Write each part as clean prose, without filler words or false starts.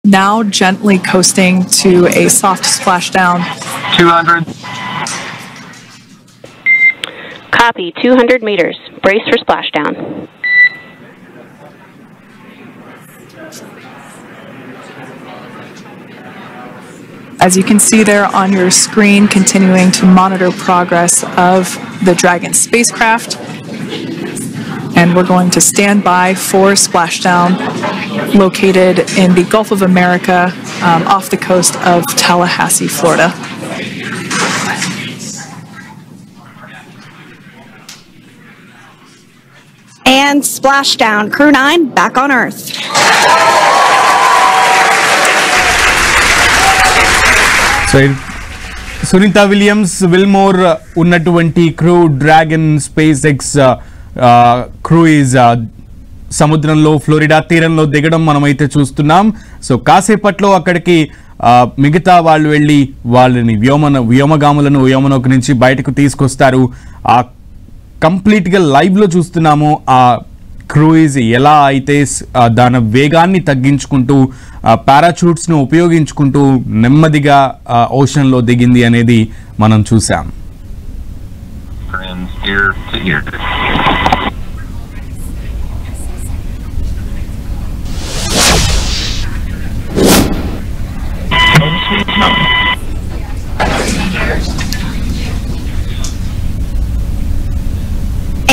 Now gently coasting to a soft splashdown. 200. Copy, 200 meters. Brace for splashdown. As you can see there on your screen, continuing to monitor progress of the Dragon spacecraft. And we're going to stand by for splashdown located in the Gulf of America off the coast of Tallahassee, Florida. And splashdown. Crew 9 back on Earth. So, Sunita Williams, Wilmore, ఉన్నటువంటి crew dragon space X cruise సముద్రంలో Florida తీరంలో దిగడం మనమైతే చూస్తున్నాం. So కాసేపట్లో అక్కడికి మిగతా వాళ్ళు వెళ్ళి వాళ్ళని వ్యోమగాములను వ్యోమనౌక నుంచి బయటకు తీసుకొస్తారు. ఆ కంప్లీట్గా లైవ్లో చూస్తున్నాము ఆ క్రూయిజ్ ఎలా అయితే దాని వేగాన్ని తగ్గించుకుంటూ పారాచూట్స్ను ఉపయోగించుకుంటూ నెమ్మదిగా ఓషన్లో దిగింది అనేది మనం చూసాం.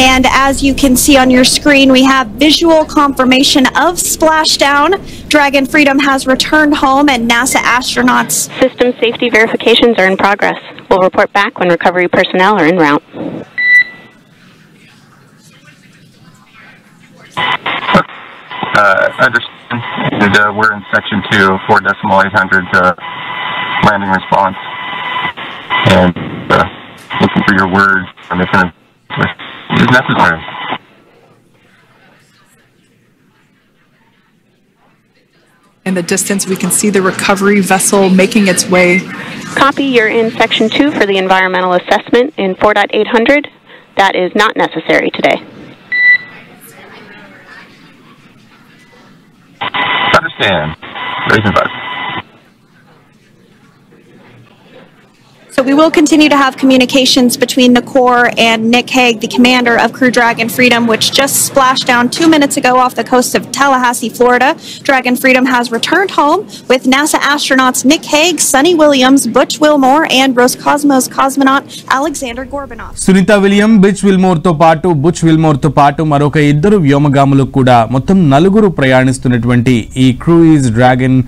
And as you can see on your screen, we have visual confirmation of splashdown. Dragon Freedom has returned home and NASA astronauts. System safety verifications are in progress. We'll report back when recovery personnel are en route. Understand. And, we're in section 2, 4.800 landing response. And looking for your words on this is necessary. In the distance, we can see the recovery vessel making its way. Copy, you're in section 2 for the environmental assessment in 4.800. That is not necessary today. Understand. Raising buzz. So we will continue to have communications between the Corps and Nick Hague, the commander of Crew Dragon Freedom, which just splashed down 2 minutes ago off the coast of Tallahassee, Florida. Dragon Freedom has returned home with NASA astronauts Nick Hague, Sunny Williams, Butch Wilmore, and Roscosmos cosmonaut Alexander Gorbanov. Sunita Williams, Butch Wilmore తో పాటు మరొక ఇద్దరు వ్యోమగాములు కూడా మొత్తం 4 ప్రయాణిస్తున్నటువంటి ఈ cruise dragon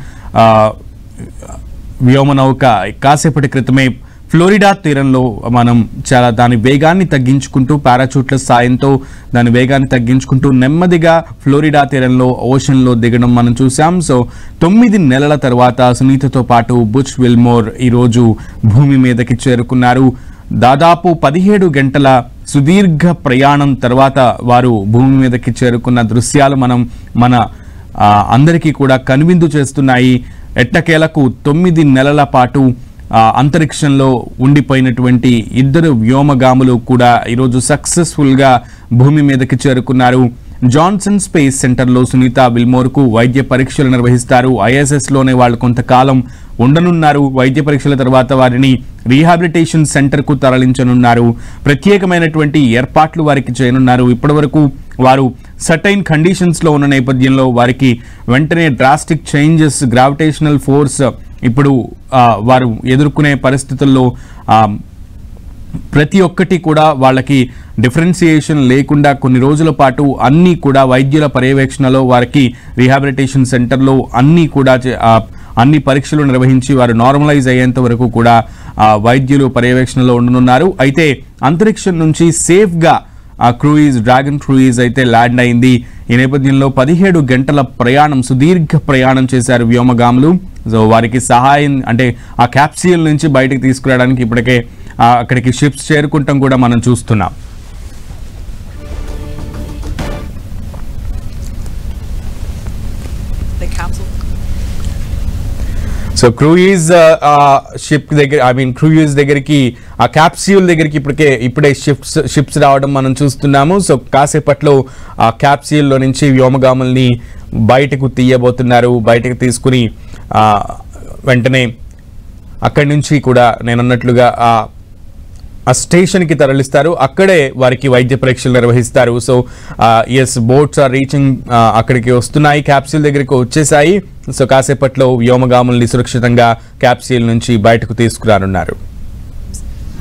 వ్యోమనౌక కాసేపటి క్రితమే Florida తీరంలో మనం చాలా దాని వేగాన్ని తగ్గించుకుంటూ పారాచూట్ల సాయంతో దాని వేగాన్ని తగ్గించుకుంటూ నెమ్మదిగా ఫ్లోరిడా తీరంలో ఓషన్లో దిగడం మనం చూసాం. సో 9 నెలల తర్వాత సునీతతో పాటు బుచ్ విల్మోర్ ఈరోజు భూమి మీదకి చేరుకున్నారు. దాదాపు 17 గంటల సుదీర్ఘ ప్రయాణం తర్వాత వారు భూమి మీదకి చేరుకున్న దృశ్యాలు మన అందరికీ కూడా కనువిందు చేస్తున్నాయి. ఎట్టకేలకు 9 నెలల పాటు అంతరిక్షంలో ఉండిపోయినటువంటి ఇద్దరు వ్యోమగాములు కూడా ఈరోజు సక్సెస్ఫుల్గా భూమి మీదకి చేరుకున్నారు. జాన్సన్ స్పేస్ సెంటర్లో సునీత విల్మోర్కు వైద్య పరీక్షలు నిర్వహిస్తారు. ఐఎస్ఎస్లోనే వాళ్ళు కొంతకాలం ఉండనున్నారు. వైద్య పరీక్షల తర్వాత వారిని రీహాబిలిటేషన్ సెంటర్కు తరలించనున్నారు. ప్రత్యేకమైనటువంటి ఏర్పాట్లు వారికి చేయనున్నారు. ఇప్పటివరకు వారు సర్టైన్ కండిషన్స్లో ఉన్న నేపథ్యంలో వారికి వెంటనే డ్రాస్టిక్ చేంజెస్ గ్రావిటేషనల్ ఫోర్స్ ఇప్పుడు వారు ఎదుర్కొనే పరిస్థితుల్లో ప్రతి ఒక్కటి కూడా వాళ్ళకి డిఫరెన్సియేషన్ లేకుండా కొన్ని రోజుల పాటు అన్నీ కూడా వైద్యుల పర్యవేక్షణలో వారికి రీహాబిలిటేషన్ సెంటర్లో అన్ని పరీక్షలు నిర్వహించి వారు నార్మలైజ్ అయ్యేంత వరకు కూడా వైద్యులు పర్యవేక్షణలో ఉండనున్నారు. అయితే అంతరిక్షం నుంచి సేఫ్గా ఆ డ్రాగన్ క్రూయిజ్ అయితే ల్యాండ్ అయింది. ఈ నేపథ్యంలో 17 గంటల ప్రయాణం సుదీర్ఘ ప్రయాణం చేశారు వ్యోమగాములు. సో వారికి సహాయం అంటే ఆ క్యాప్సూల్ నుంచి బయటకు తీసుకురావడానికి ఇప్పటికే అక్కడికి షిప్స్ చేరుకుంటాం కూడా మనం చూస్తున్నాం. సో క్రూయిజ్ షిప్ దగ్గర క్రూయిజ్ దగ్గరికి ఆ క్యాప్సూల్ దగ్గరికి ఇప్పుడే షిప్స్ రావడం మనం చూస్తున్నాము. సో కాసేపట్లో ఆ క్యాప్సూల్లో నుంచి వ్యోమగాముల్ని బయటకు తీయబోతున్నారు. బయటకు తీసుకుని వెంటనే అక్కడి నుంచి కూడా నేను అన్నట్లుగా ఆ స్టేషన్కి తరలిస్తారు. అక్కడే వారికి వైద్య పరీక్షలు నిర్వహిస్తారు. So yes, boats are reaching, అక్కడికి వస్తున్నాయి, క్యాప్సూల్ దగ్గరికి వచ్చేసాయి. సో కాసేపట్లో వ్యోమగాముల్ని సురక్షితంగా క్యాప్సూల్ నుంచి బయటకు తీసుకురానున్నారు.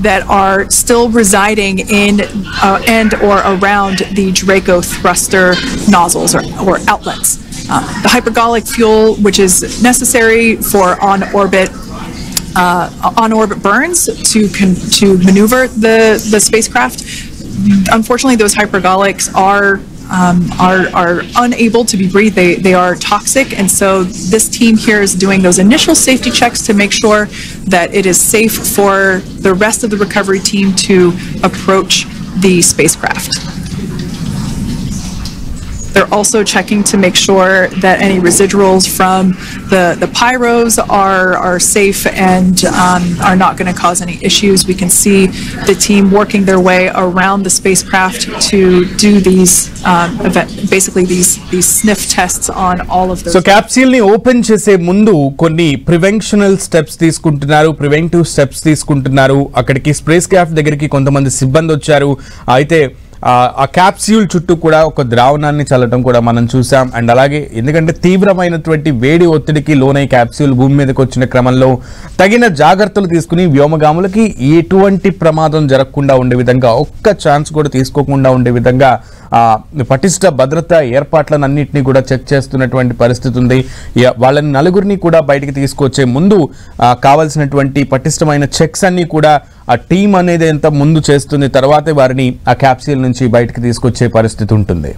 That are still residing in and or around the Draco thruster nozzles or outlets. The hypergolic fuel, which is necessary for on-orbit burns to maneuver the spacecraft. Unfortunately, those hypergolics are unable to be breathed. They are toxic, and so this team here is doing those initial safety checks to make sure that it is safe for the rest of the recovery team to approach the spacecraft. They're also checking to make sure that any residuals from the pyros are safe and are not going to cause any issues. We can see the team working their way around the spacecraft to do these basically these sniff tests on all of those. So capsule ni open chese mundu konni preventional steps preventive steps తీసుకుంటున్నారు. అక్కడికి space craft దగ్గరికి కొంతమంది సిబ్బంది వచ్చారు. అయితే ఆ capsule చుట్టూ కూడా ఒక ద్రావణాన్ని చల్లటం కూడా మనం చూసాం. అండ్ అలాగే ఎందుకంటే తీవ్రమైనటువంటి వేడి ఒత్తిడికి లోనై క్యాప్సూల్ భూమి మీదకి వచ్చిన క్రమంలో తగిన జాగ్రత్తలు తీసుకుని వ్యోమగాములకి ఎటువంటి ప్రమాదం జరగకుండా ఉండే విధంగా, ఒక్క ఛాన్స్ కూడా తీసుకోకుండా ఉండే విధంగా పటిష్ట భద్రతా ఏర్పాట్లన్నింటినీ కూడా చెక్ చేస్తున్నటువంటి పరిస్థితి ఉంది. వాళ్ళని నలుగురిని కూడా బయటికి తీసుకొచ్చే ముందు కావాల్సినటువంటి పటిష్టమైన చెక్స్ అన్ని కూడా ఆ టీం అనేది ఎంత ముందు చేస్తుంది, తర్వాతే వారిని ఆ క్యాప్సూల్ నుంచి బయటికి తీసుకొచ్చే పరిస్థితి ఉంటుంది.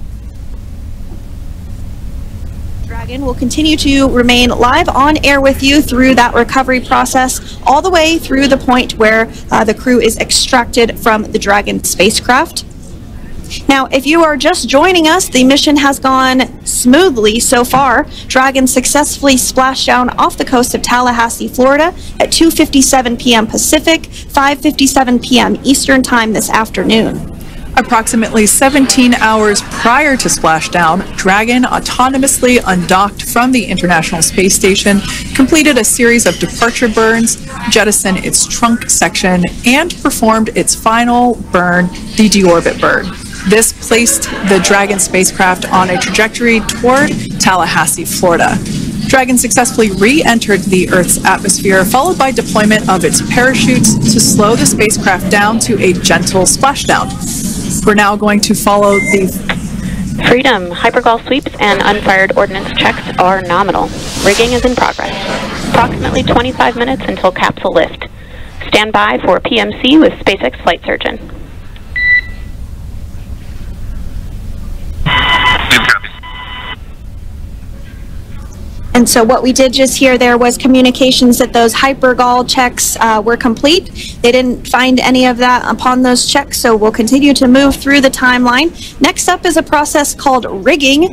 Dragon will continue to remain live on air with you through that recovery process, all the way through the point where the crew is extracted from the Dragon spacecraft. Now, if you are just joining us, the mission has gone smoothly so far. Dragon successfully splashed down off the coast of Tallahassee, Florida at 2:57 p.m. Pacific, 5:57 p.m. Eastern Time this afternoon. Approximately 17 hours prior to splashdown, Dragon autonomously undocked from the International Space Station, completed a series of departure burns, jettisoned its trunk section, and performed its final burn, the deorbit burn. This placed the Dragon spacecraft on a trajectory toward Tallahassee, Florida. Dragon successfully re-entered the Earth's atmosphere, followed by deployment of its parachutes to slow the spacecraft down to a gentle splashdown. We're now going to follow the Freedom. Hypergol sweeps and unfired ordnance checks are nominal. Rigging is in progress. Approximately 25 minutes until capsule lift. Stand by for PMC with SpaceX flight surgeon. And so what we did just hear there was communications that those hypergol checks were complete. They didn't find any of that upon those checks, so we'll continue to move through the timeline. Next up is a process called rigging,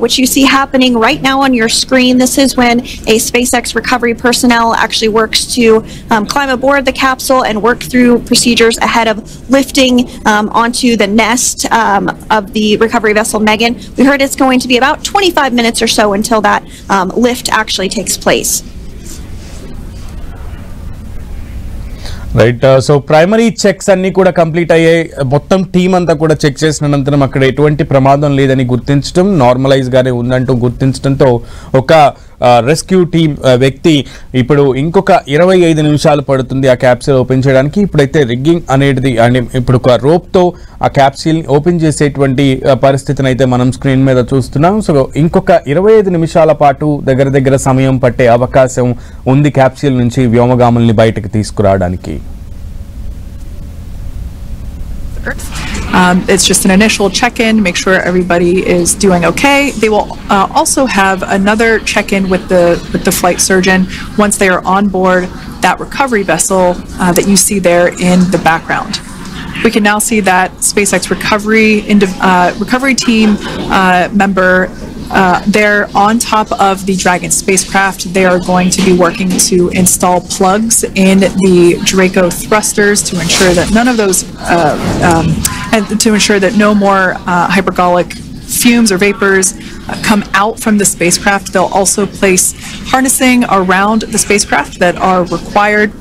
which you see happening right now on your screen. This is when a SpaceX recovery personnel actually works to climb aboard the capsule and work through procedures ahead of lifting onto the nest of the recovery vessel Megan. We heard it's going to be about 25 minutes or so until that lift actually takes place. Right. So primary checks అన్ని కూడా complete అయ్యాయి. మొత్తం team అంతా కూడా check చేసిన అనంతరం అక్కడ ఎటువంటి ప్రమాదం లేదని గుర్తించడం, నార్మలైజ్ గానే ఉందంటూ గుర్తించడంతో ఒక రెస్క్యూ టీం వ్యక్తి ఇప్పుడు ఇంకొక 25 నిమిషాలు పడుతుంది ఆ క్యాప్సూల్ ఓపెన్ చేయడానికి. ఇప్పుడైతే రిగ్గింగ్ అనేది అంటే ఇప్పుడు ఒక రోప్తో ఆ క్యాప్సూల్ ఓపెన్ చేసేటువంటి పరిస్థితిని అయితే మనం స్క్రీన్ మీద చూస్తున్నాం. సో ఇంకొక 25 నిమిషాల పాటు దగ్గర సమయం పట్టే అవకాశం ఉంది క్యాప్సూల్ నుంచి వ్యోమగాముల్ని బయటకు తీసుకురావడానికి. It's just an initial check-in, make sure everybody is doing okay. They will also have another check-in with the flight surgeon once they are on board that recovery vessel that you see there in the background. We can now see that SpaceX recovery team member they're on top of the Dragon spacecraft. They are going to be working to install plugs in the Draco thrusters to ensure that none of those, and to ensure that no more hypergolic fumes or vapors come out from the spacecraft, they'll also place harnessing around the spacecraft that are required